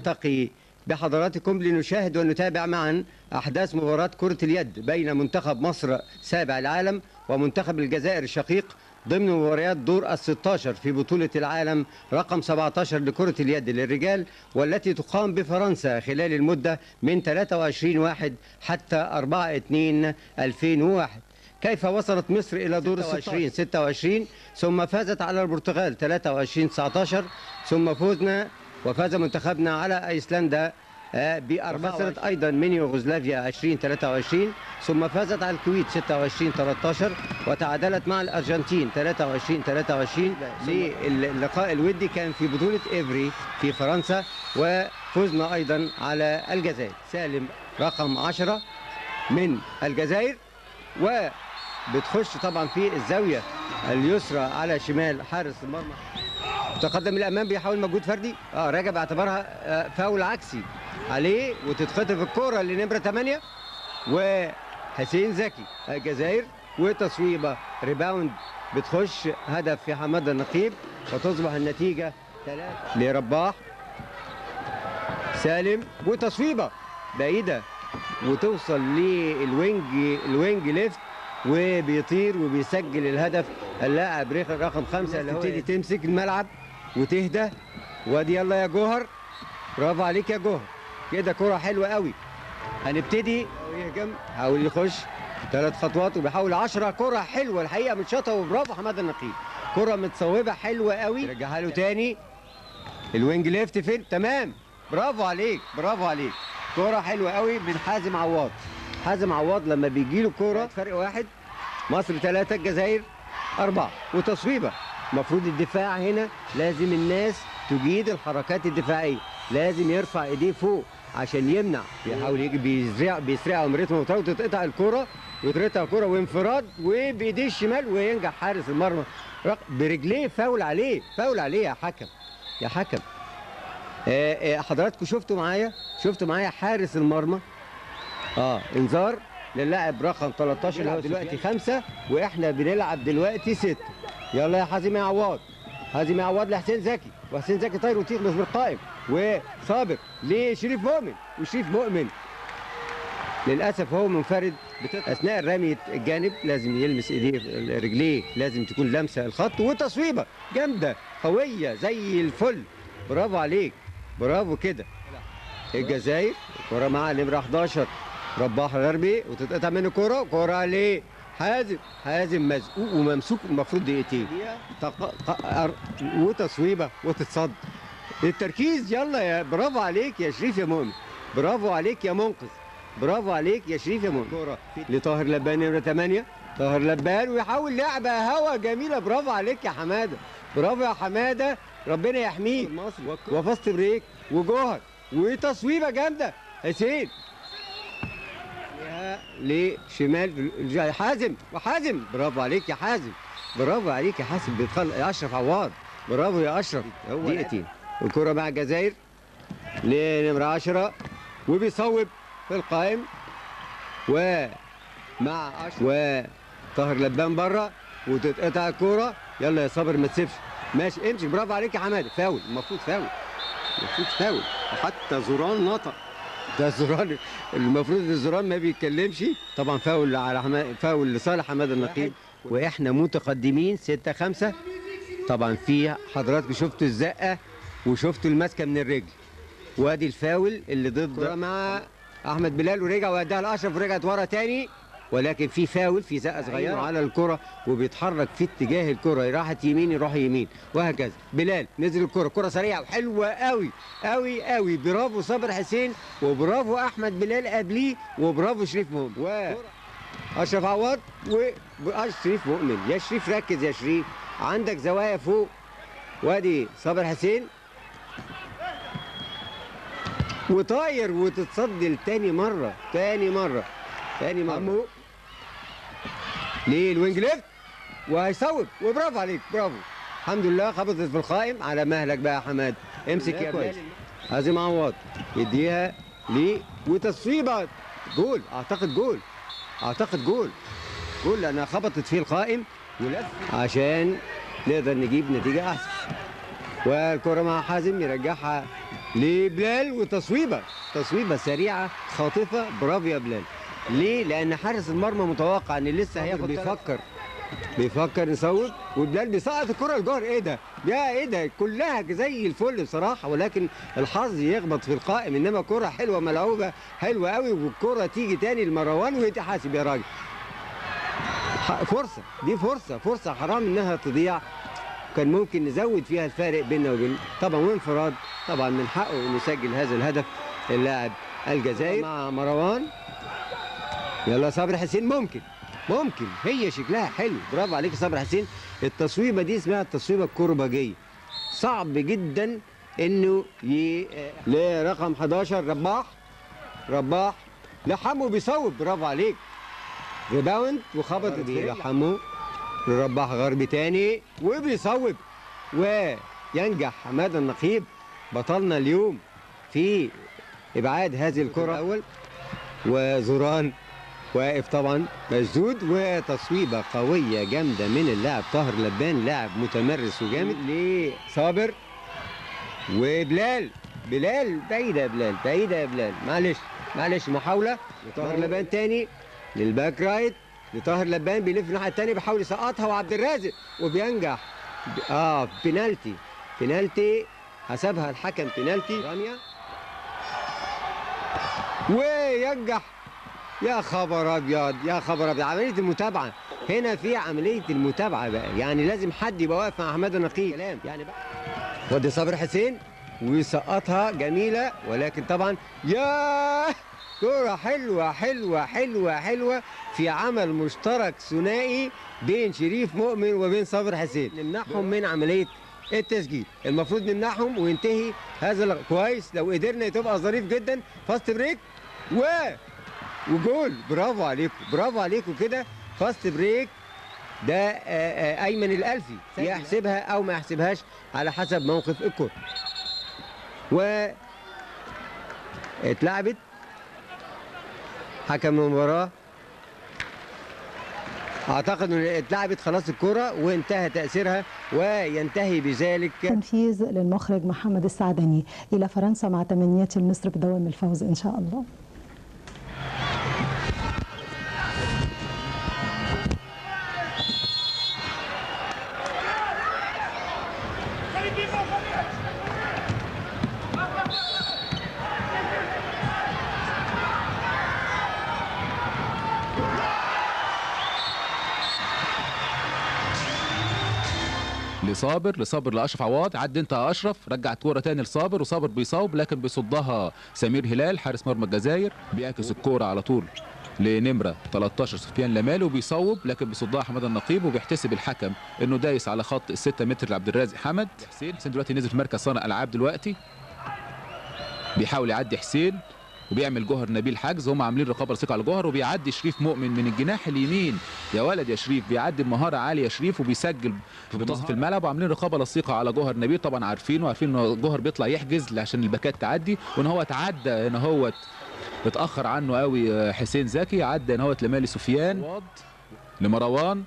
نلتقي بحضراتكم لنشاهد ونتابع معا أحداث مباراة كرة اليد بين منتخب مصر سابع العالم ومنتخب الجزائر الشقيق ضمن مباريات دور ال16 في بطولة العالم رقم 17 لكرة اليد للرجال، والتي تقام بفرنسا خلال المدة من 23/1 حتى 4/2/2001. كيف وصلت مصر إلى دور 26 ثم فازت على البرتغال 23/19، ثم فاز منتخبنا على أيسلندا وخسرت أيضا من يوغوسلافيا 2023، ثم فازت على الكويت 26/13، وتعادلت مع الأرجنتين 23/23. للقاء الودي كان في بطولة إيفري في فرنسا، وفزنا أيضا على الجزائر. سالم رقم 10 من الجزائر، وبتخش طبعا في الزاوية اليسرى على شمال حارس المرمى. تقدم الامام بيحاول مجهود فردي، راجع باعتبارها فاول عكسي عليه، وتتخطف الكوره لنمره 8 وحسين زكي الجزائر، وتصويبه ريباوند بتخش هدف في حماده النقيب، وتصبح النتيجه 3 لرباح. سالم وتصويبه بعيده وتوصل للوينج ليفت، وبيطير وبيسجل الهدف اللاعب رقم 5 اللي هو تبتدي تمسك الملعب وتهدى. وادي يلا يا جوهر، برافو عليك يا جوهر، كده كرة حلوة قوي. هنبتدي يهجم، حاول يخش 3 خطوات وبيحاول 10. كرة حلوة الحقيقة متشاطة، وبرافو حماده النقيب، كرة متصوبة حلوة قوي. رجعها له تاني، الوينج ليفت فين؟ تمام، برافو عليك برافو عليك، كرة حلوة قوي من حازم عواد. حازم عواد لما بيجي له كوره فرق 1، مصر 3 الجزائر 4، وتصويبه. المفروض الدفاع هنا لازم الناس تجيد الحركات الدفاعيه، لازم يرفع ايديه فوق عشان يمنع. بيحاول يجي بيسرعها من رتم وتتقطع الكوره، وتقطع الكوره وانفراد وبايديه الشمال، وينجح حارس المرمى برجليه. فاول عليه، فاول عليه يا حكم، يا حكم. حضراتكم شفتوا معايا حارس المرمى انذار للاعب رقم 13 اللي هو دلوقتي 5، واحنا بنلعب دلوقتي 6. يلا يا حازم يا عواد، حازم يا عواد لحسين زكي، وحسين زكي طاير وتخلص بالقائم، وصابر لشريف مؤمن، وشريف مؤمن للاسف هو منفرد. اثناء الرمي الجانب لازم يلمس ايديه رجليه، لازم تكون لامسه الخط، وتصويبه جامده قويه زي الفل. برافو عليك، برافو كده. الجزائر كره مع نمره 11 رباح غربي، وتتقطع منه كرة عليه حازم مزقوق وممسوك المفروض دقيقتين، وتصويبه وتتصد. التركيز، يلا يا برافو عليك يا شريف يا مؤمن، برافو عليك يا منقذ، برافو عليك يا شريف يا مؤمن. كرة لطاهر لبان نمرة 8، طاهر لبان ويحاول لعبة هوا جميلة. برافو عليك يا حمادة، برافو يا حمادة، ربنا يحميك. وفاست بريك وجوهر وتصويبة جامدة حسين لشمال حازم، وحازم برافو عليك يا حازم، برافو عليك يا حازم. يا اشرف عواد، برافو يا اشرف. دقيقتين. الكرة مع الجزائر لنمرة 10، وبيصوب في القائم، ومع وطاهر لبان بره، وتتقطع الكرة. يلا يا صابر ما تسيبش، ماشي امشي، برافو عليك يا حماده. فاول، المفروض فاول، المفروض فاول. حتى زوران نطق، ده زوران المفروض الزوران ما بيتكلمش. طبعا فاول على فاول لصالح حماده النقيب، واحنا متقدمين 6-5. طبعا في حضراتكم شفتوا الزقه وشفتوا المسكه من الرجل، وادي الفاول اللي ضد مع احمد بلال، ورجع واداها لاشرف ورجعت ورا تاني، ولكن في فاول، في زقه صغيره على الكره، وبيتحرك في اتجاه الكره، راحت يمين يروح يمين، وهكذا. بلال نزل الكره، كره سريعه وحلوه قوي قوي قوي. برافو صابر حسين، وبرافو احمد بلال قبليه، وبرافو شريف مؤمن اشرف عواد وشريف مؤمن. يا شريف ركز يا شريف، عندك زوايا فوق. وادي صابر حسين وطاير، وتتصدي لتاني مره، تاني مره ليه الوينج ليفت، وهيصوب، وبرافو عليك، برافو. الحمد لله خبطت في القائم. على مهلك بقى يا حماد، امسك يا كويس. حازم عواد يديها ليه، وتصويبه جول، اعتقد جول لانها خبطت فيه القائم ولف، عشان نقدر نجيب نتيجه احسن. والكره مع حازم يرجعها لبلال وتصويبه سريعه خاطفه. برافو يا بلال. ليه؟ لان حارس المرمى متوقع ان لسه هياخد، بيفكر يصوب، وبلال بيسقط الكره الجار. ايه ده؟ ايه ده؟ كلها زي الفل بصراحه، ولكن الحظ يخبط في القائم. انما كره حلوه ملعوبه حلوه قوي، والكره تيجي تاني لمروان ويتحاسب يا راجل. فرصه، دي فرصه حرام انها تضيع. كان ممكن نزود فيها الفارق بيننا وبين طبعا، وانفراد طبعا من حقه انه يسجل هذا الهدف اللاعب الجزائري مع مروان. يلا صابر حسين، ممكن هي شكلها حلو. برافو عليك يا صابر حسين. التصويبه دي اسمها التصويبه الكرباجيه. صعب جدا انه لرقم 11 رباح لحمو بيصوب. برافو عليك. ريباوند وخبطت لحمو. رباح غربي تاني وبيصوب، وينجح حماده النقيب بطلنا اليوم في ابعاد هذه الكره الاول. وزوران واقف طبعا مشدود، وتصويبه قويه جامده من اللاعب طاهر لبان، لاعب متمرس وجامد لصابر. وبلال بعيده يا بلال، معلش محاوله لطاهر لبان تاني للباك رايت لطاهر لبان، بيلف الناحيه الثانيه بيحاول يسقطها، وعبد الرازق وبينجح. بينالتي حسبها الحكم، بينالتي راميه وينجح. يا خبر ابيض عمليه المتابعه هنا، في عمليه المتابعه بقى، يعني لازم حد يبقى واقف مع حماده نقيب يعني بقى. ودي صابر حسين ويسقطها جميله، ولكن طبعا كرة حلوة في عمل مشترك ثنائي بين شريف مؤمن وبين صابر حسين. نمنعهم من عملية التسجيل، المفروض نمنعهم وينتهي هذا كويس. لو قدرنا تبقى ظريف جدا. فاست بريك وجول. برافو عليكم كده. فاست بريك ده ايمن الالفي يحسبها او ما يحسبهاش على حسب موقف الكرة. اتلعبت، حكم المباراة اعتقد ان اتلعبت خلاص الكرة وانتهى تأثيرها، وينتهي بذلك تنفيذ للمخرج محمد السعدني إلى فرنسا مع تمنيات لمصر بدوام الفوز إن شاء الله. لصابر لاشرف عواد. عد انت يا اشرف، رجع الكوره تاني لصابر، وصابر بيصوب لكن بيصدها سمير هلال حارس مرمى الجزائر. بيعكس الكوره على طول لنمره 13 سفيان لمال، وبيصوب لكن بيصدها حماده النقيب، وبيحتسب الحكم انه دايس على خط ال6 متر لعبد الرازق حمد. حسين دلوقتي نزل في مركز صانع العاب، دلوقتي بيحاول يعدي حسين، وبيعمل جوهر نبيل حجز. هم عاملين رقابه لصيقه على جوهر، وبيعدي شريف مؤمن من الجناح اليمين. يا ولد يا شريف، بيعدي بمهاره عاليه يا شريف، وبيسجل في منتصف الملعب. وعاملين رقابه لصيقه على جوهر نبيل، طبعا عارفين ان جوهر بيطلع يحجز عشان الباكات تعدي، وان هو تعدى هنا، هو اتاخر عنه قوي حسين زكي. عدى هنا هو لمالي سفيان، لمروان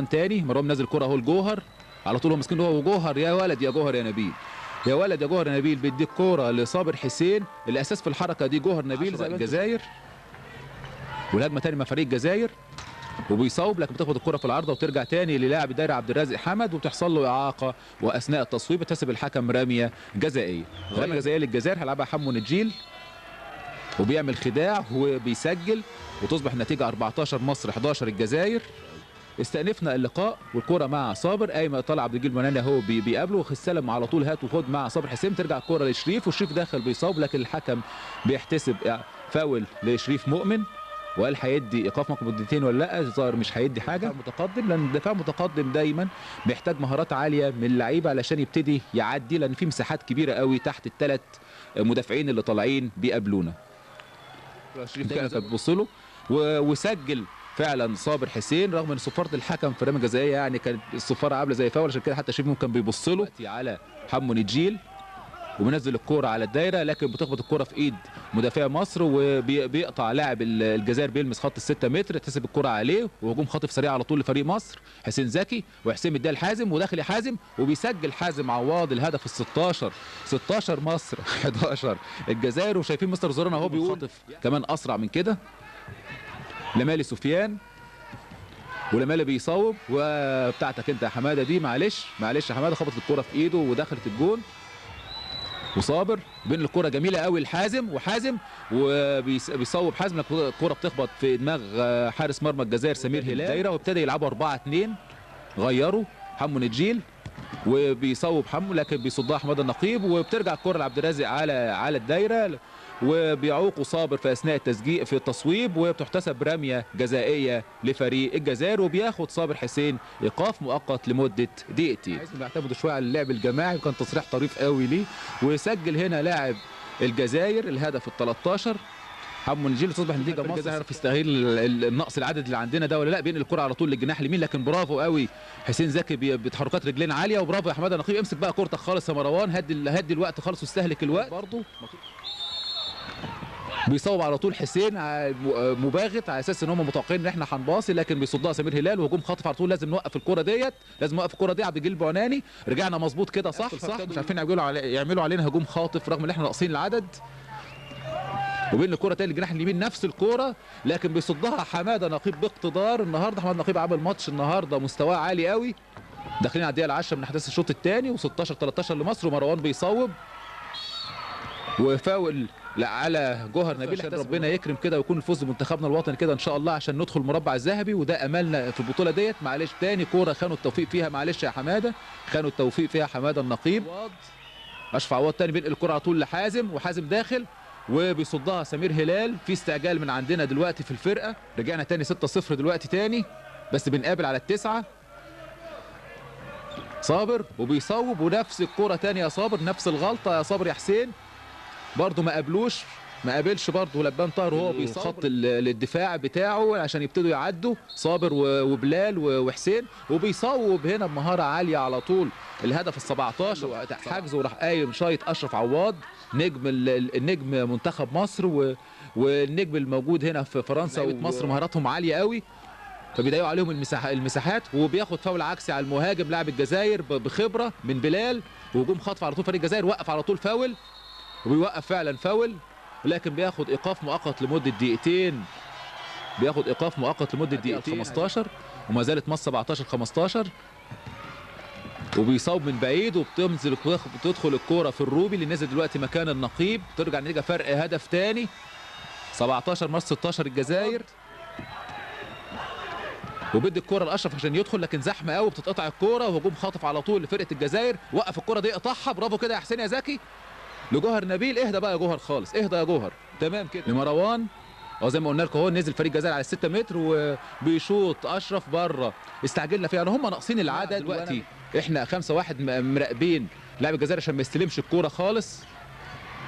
تاني. مروان نازل الكره اهو لجوهر على طول، هو مسكين هو وجوهر. يا ولد يا جوهر يا نبيل، يا ولد يا جوهر نبيل، بيديك كوره لصابر حسين. الاساس في الحركه دي جوهر نبيل زي الجزائر. والهجمه تاني مع فريق الجزائر، وبيصوب لكن بتخبط الكره في العارضه وترجع تاني للاعب الدايره عبد الرازق حمد، وبتحصل له اعاقه. واثناء التصويب بتحسب الحكم رميه جزائيه. رميه جزائيه للجزائر، هيلعبها حمو نجيل وبيعمل خداع وبيسجل، وتصبح النتيجه 14 مصر 11 الجزائر. استأنفنا اللقاء والكرة مع صابر. ايمن طلع عبد الجليل مناني اهو بيقابله، واستلم على طول هات وخد مع صابر حسين. ترجع الكرة لشريف، وشريف داخل بيصاب، لكن الحكم بيحتسب فاول لشريف مؤمن، وقال هيدي ايقاف مدتين ولا لا. الظاهر مش هيدي حاجه. متقدم، لان الدفاع متقدم دايما بيحتاج مهارات عاليه من اللعيبه علشان يبتدي يعدي، لان في مساحات كبيره قوي تحت الثلاث مدافعين اللي طالعين بيقابلونا. شريف كانت بتبص له وسجل فعلا صابر حسين، رغم ان صفاره الحكم في رميه جزائيه يعني كانت الصفاره عامله زي فاول، عشان كده حتى شريف كان بيبص له على حمو نجيل. وبينزل الكوره على الدايره، لكن بتخبط الكوره في ايد مدافع مصر، وبيقطع لاعب الجزائر بيلمس خط ال6 متر، تحسب الكوره عليه، وهجوم خاطف سريع على طول لفريق مصر. حسين زكي وحسين مديها لحازم، وداخل حازم وبيسجل حازم عواض الهدف ال16. 16 مصر 11 الجزائر. وشايفين مستر زورنا اهو بيقول خاطف كمان اسرع من كده. لمالي سفيان، ولمالي بيصوب، وبتاعتك انت يا حماده دي، معلش يا حماده، خبطت الكوره في ايده ودخلت الجون. وصابر بين الكوره جميله قوي لحازم، وحازم وبيصوب حازم، الكوره بتخبط في دماغ حارس مرمى الجزائر سمير هلال دايره، وابتدى يلعبوا 4-2. غيروا حمو نجيل وبيصوب حمو، لكن بيصدها حماده النقيب، وبترجع الكوره لعبد الرازق على الدايره، وبيعوقوا صابر في اثناء التسجيل في التصويب، وبتحتسب رميه جزائيه لفريق الجزائر، وبياخد صابر حسين ايقاف مؤقت لمده دقيقتين. عايزين نعتمد شويه على اللعب الجماعي، وكان تصريح طريف قوي ليه. وسجل هنا لاعب الجزائر الهدف ال13 حمو نجيل. تصبح النتيجه مصر يعرف يستغل النقص العدد اللي عندنا ده ولا لا. بينقل الكره على طول للجناح اليمين، لكن برافو قوي حسين زكي بتحركات رجلين عاليه، وبرافو يا حماده نقيب. امسك بقى كورتك خالص يا مروان، هدي الوقت خالص واستهلك الوقت. برضه بيصوب على طول حسين مباغت على اساس ان هم متوقعين ان احنا هنباصي، لكن بيصدها سمير هلال، وهجوم خاطف على طول. لازم نوقف الكره ديت، لازم نوقف الكره دي. عبد الجليل بعناني رجعنا مظبوط كده، صح. مش عارفين يعملوا علينا هجوم خاطف رغم ان احنا ناقصين العدد. وبين الكره تاني الجناح اليمين نفس الكره، لكن بيصدها حماده نقيب باقتدار. النهارده حماده نقيب عامل ماتش النهارده مستواه عالي قوي. داخلين على الدقيقه 10 من احداث الشوط الثاني، و16-13 لمصر. ومروان بيصوب وفاول على جوهر نبيل. عشان ربنا يكرم كده ويكون الفوز بمنتخبنا الوطني كده ان شاء الله، عشان ندخل المربع الذهبي، وده املنا في البطوله ديت. معلش تاني كوره خانوا التوفيق فيها، معلش يا حماده، خانوا التوفيق فيها حماده النقيب. اشرف عواد تاني بينقل الكره على طول لحازم، وحازم داخل وبيصدها سمير هلال. في استعجال من عندنا دلوقتي في الفرقه، رجعنا تاني 6-0 دلوقتي تاني، بس بنقابل على ال9. صابر وبيصوب، ونفس الكوره تاني يا صابر، نفس الغلطه يا صابر يا حسين. برضه ما قابلش برضه لبان طاهر وهو بيخط الدفاع بتاعه عشان يبتدوا يعدوا صابر وبلال وحسين. وبيصوب هنا بمهاره عاليه على طول الهدف ال17 حجز، وراح قايم شايط اشرف عواد النجم منتخب مصر والنجم الموجود هنا في فرنسا. ومصر مهاراتهم عاليه قوي، فبيضيقوا عليهم المساحات. وبياخد فاول عكسي على المهاجم لاعب الجزائر بخبره من بلال، وهجوم خطف على طول فريق الجزائر. وقف على طول فاول، وبيوقف فعلا فاول، ولكن بياخد ايقاف مؤقت لمده دقيقتين. بياخد ايقاف مؤقت لمده دقيقتين 15، وما زالت مصر 17-15. وبيصوب من بعيد، وبتنزل بتدخل الكوره في الروبي اللي نزل دلوقتي مكان النقيب. ترجع النتيجه فرق هدف ثاني، 17 مصر 16 الجزائر. وبدي الكوره لاشرف عشان يدخل، لكن زحمه قوي، بتتقطع الكوره، وهجوم خاطف على طول لفرقه الجزائر. وقف الكوره دي، قطعها، برافو كده يا حسين يا زكي لجوهر نبيل. اهدى بقى يا جوهر خالص، اهدى يا جوهر، تمام كده. لمروان زي ما قلنا لكم، هو نزل فريق الجزائر على 6 متر، وبيشوط اشرف بره. استعجلنا فيها، هم ناقصين العدد دلوقتي. احنا 5-1 مراقبين لاعب الجزائر عشان ما يستلمش الكوره خالص.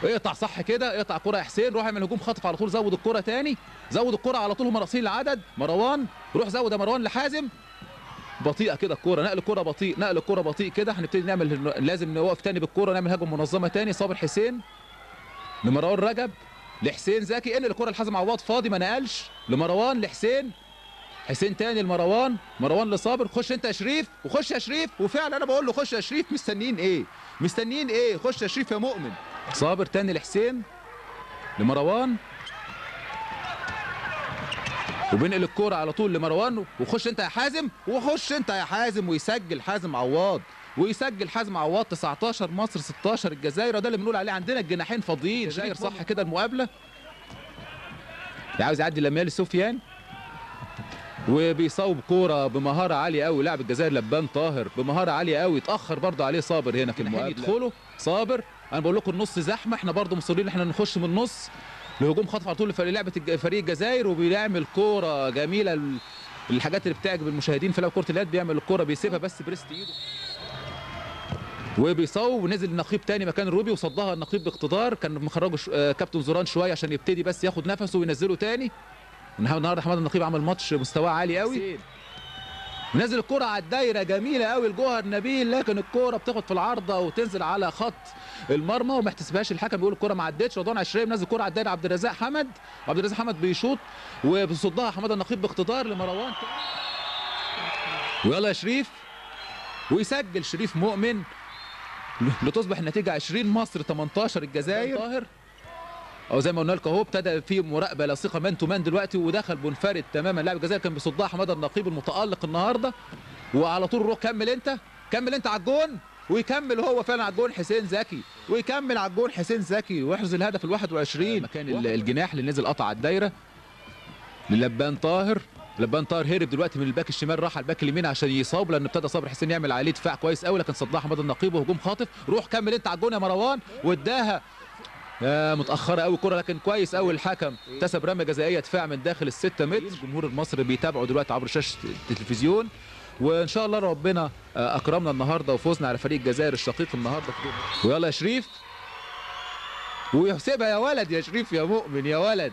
اقطع صح كده، اقطع كوره يا حسين، روح اعمل هجوم خاطف على طول، زود الكوره تاني، زود الكوره على طول، هم ناقصين العدد. مروان روح زود يا مروان لحازم. بطيئه كده الكوره، نقل الكوره بطيء، نقل الكوره بطيء كده. هنبتدي نعمل، لازم نوقف تاني بالكوره، نعمل هجمه منظمه تاني. صابر حسين لمروان رجب لحسين زكي، انقل الكوره لحازم عواد فاضي، ما نقلش. لمروان لحسين، حسين تاني لمروان، مروان لصابر. خش انت يا شريف، وخش يا شريف. وفعلا انا بقول له خش يا شريف، مستنيين ايه؟ خش يا شريف يا مؤمن. صابر تاني لحسين لمروان، وبينقل الكوره على طول لمروان. وخش انت يا حازم، ويسجل حازم عواد، حازم عواد. 19 مصر 16 الجزائر. ده اللي بنقول عليه عندنا الجناحين فاضيين. الجزائر صح كده المقابله. عاوز يعدي لميال سفيان، وبيصوب كوره بمهاره عاليه قوي لاعب الجزائر لبان طاهر بمهاره عاليه قوي. اتاخر برضه عليه صابر هنا في المقابله. يدخلوا صابر، انا بقول لكم النص زحمه، احنا برضه مصرين احنا نخش من النص. الهجوم خطف على طول لعبه فريق الجزائر، وبيعمل كوره جميله. الحاجات اللي بتعجب المشاهدين في لعب كره اليد، بيعمل الكوره بيسيبها بس بريست ايده، وبيصوب. ونزل النقيب تاني مكان الروبي، وصدها النقيب باقتدار. كان مخرجه كابتن زوران شويه عشان يبتدي بس ياخد نفسه وينزله تاني. النهارده حماده النقيب عمل ماتش مستواه عالي قوي. ونزل الكرة على الدايرة جميلة قوي الجوهر نبيل، لكن الكرة بتاخد في العارضة وتنزل على خط المرمى وما احتسبهاش الحكم، بيقول الكرة ما عدتش. رضوان عشرية منزل الكرة على الدايرة، عبد الرزاق حمد، وعبد الرزاق حمد بيشوط وبيصدها حماده النقيب باقتدار لمروان، ويلا يا شريف، ويسجل شريف مؤمن لتصبح النتيجة 20 مصر 18 الجزائر. طاهر او زي ما قلنا لكم اهو ابتدى في مراقبه لصيقه مان تو مان دلوقتي، ودخل منفرد تماما لاعب الجزائر كان بيصدها حماده النقيب المتالق النهارده، وعلى طول روح كمل انت على الجون، ويكمل هو فعلا على الجون حسين زكي، ويكمل على الجون حسين زكي ويحرز الهدف ال21 مكان الجناح اللي نزل قطع الدايره للبان طاهر. لبان طاهر هرب دلوقتي من الباك الشمال، راح على الباك اليمين عشان يصاب، لان ابتدى صابر حسين يعمل عليه دفاع كويس قوي، لكن صدها حماده النقيب وهجوم خاطف. روح كمل انت على الجون يا مروان، واداها متاخره قوي الكره، لكن كويس قوي الحكم اكتسب رميه جزائيه دفاع من داخل ال6 متر. الجمهور المصري بيتابعوا دلوقتي عبر شاشه التلفزيون، وان شاء الله ربنا اكرمنا النهارده وفوزنا على فريق الجزائر الشقيق النهارده. ويلا يا شريف، ويحسبها يا ولد يا شريف يا مؤمن يا ولد،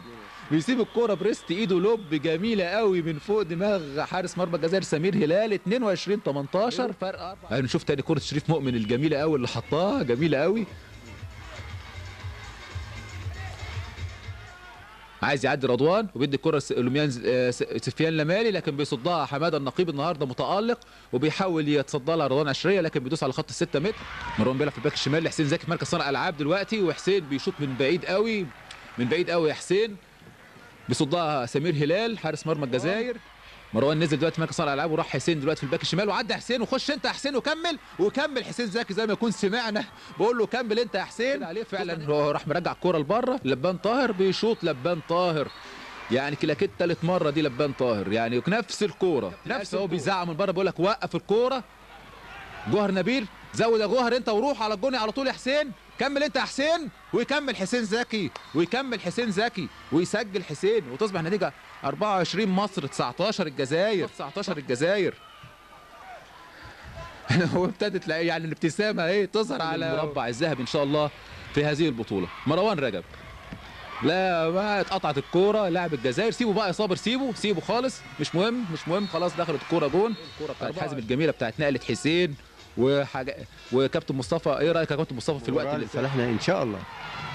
بيسيب الكوره بريست ايده لوب جميله قوي من فوق دماغ حارس مرمى الجزائر سمير هلال. 22 18 فرق 4. هنشوف تاني كره شريف مؤمن الجميله قوي اللي حطها، جميله قوي. عايز يعدي رضوان وبيدي الكره لوميان سفيان لمالي، لكن بيصدها حماده النقيب النهارده متالق، وبيحاول يتصدى لها رضوان عشريه، لكن بيدوس على خط ال6 متر. مروان بيلعب في الباك الشمال لحسين زكي في مركز صانع العاب دلوقتي، وحسين بيشوط من بعيد قوي، من بعيد قوي يا حسين، بيصدها سمير هلال حارس مرمى الجزائر. مروان نزل دلوقتي في مركز صانع العاب، وراح حسين دلوقتي في الباك الشمال، وعدى حسين، وخش انت يا حسين وكمل حسين زكي زي ما يكون سمعنا بقول له كمل انت يا حسين عليه فعلا. هو راح مرجع الكوره لبره. لبان طاهر بيشوط، لبان طاهر يعني كلاكيت ثالث مره دي لبان طاهر، يعني نفس الكوره نفس هو بيزعق من بره بيقول لك وقف الكوره. جوهر نبيل زود يا جوهر انت وروح على الجون على طول يا حسين، كمل انت يا حسين، ويكمل حسين زكي ويسجل حسين، وتصبح النتيجه 24 مصر 19 الجزائر. 19 الجزائر. هو ابتدت يعني الابتسامه ايه تظهر على المربع الذهبي ان شاء الله في هذه البطوله. مروان رجب، لا ما اتقطعت الكوره لاعب الجزائر، سيبه بقى يا صابر، سيبه خالص، مش مهم خلاص، دخلت الكوره جون. الكوره بتاعت حازم الجميله بتاعت نقله حسين وكابتن مصطفى. ايه رايك يا كابتن مصطفى في الوقت اللي صالحنا ان شاء الله؟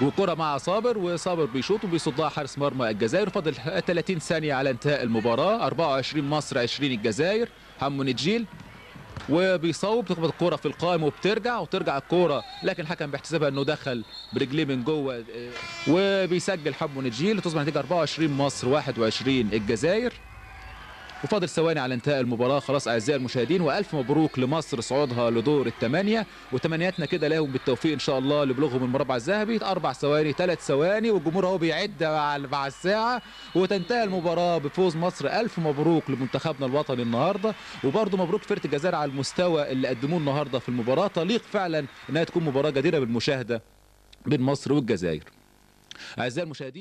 وكرة مع صابر، وصابر بيشوط وبيصدها حارس مرمى الجزائر. فاضل 30 ثانيه على انتهاء المباراه. 24 مصر 20 الجزائر. حمو نجيل وبيصوب، تخبط الكوره في القائم وترجع الكوره، لكن الحكم بيحتسبها انه دخل برجليه من جوه، وبيسجل حمو نجيل، وتصبح النتيجه 24 مصر 21 الجزائر. وفاضل ثواني على انتهاء المباراه خلاص اعزائي المشاهدين، والف مبروك لمصر صعودها لدور الثمانيه، وتمنياتنا كده لهم بالتوفيق ان شاء الله لبلوغهم المربع الذهبي. 4 ثواني 3 ثواني، والجمهور اهو بيعد مع الساعه، وتنتهي المباراه بفوز مصر. الف مبروك لمنتخبنا الوطني النهارده، وبرضه مبروك فرقه الجزائر على المستوى اللي قدموه النهارده في المباراه. تليق فعلا انها تكون مباراه جديره بالمشاهده بين مصر والجزائر. اعزائي المشاهدين.